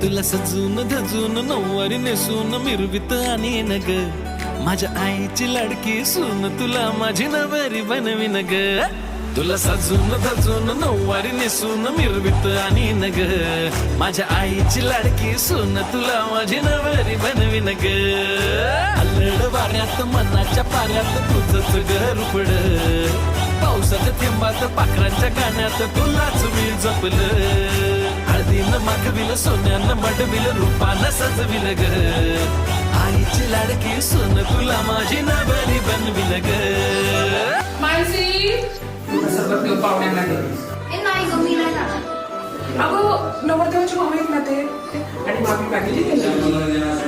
तुला सजून धजून नऊवारी नेसून मिरवित आणि नग माझ्या आईची लाडकी सून तुला माझी नवरी बनवीन ग तुला सजून धजून नऊवारी नेसून मिरवित आणि नग माझ्या आईची लाडकी सून तुला माझी नवरी बनवीन ग अल्लड वाऱ्यात मनाच्या पाऱ्यात तुझंच घर पड पावसाच्या थेंबात पाखरांच्या गाण्यात तुलाच मी जपलं हळदीनं मागविल सोन्यानं मडविल रूपानं सजविल ग आईची लाडकी सून तुला माझी नवरी बनविल ग मानसी सर्व देव पाहुण्यांना दे नाही ग मी नाही जाणार. अगं नवरदेवाची पाहुणे आहेत ना ते आणि मागणी पाहिजे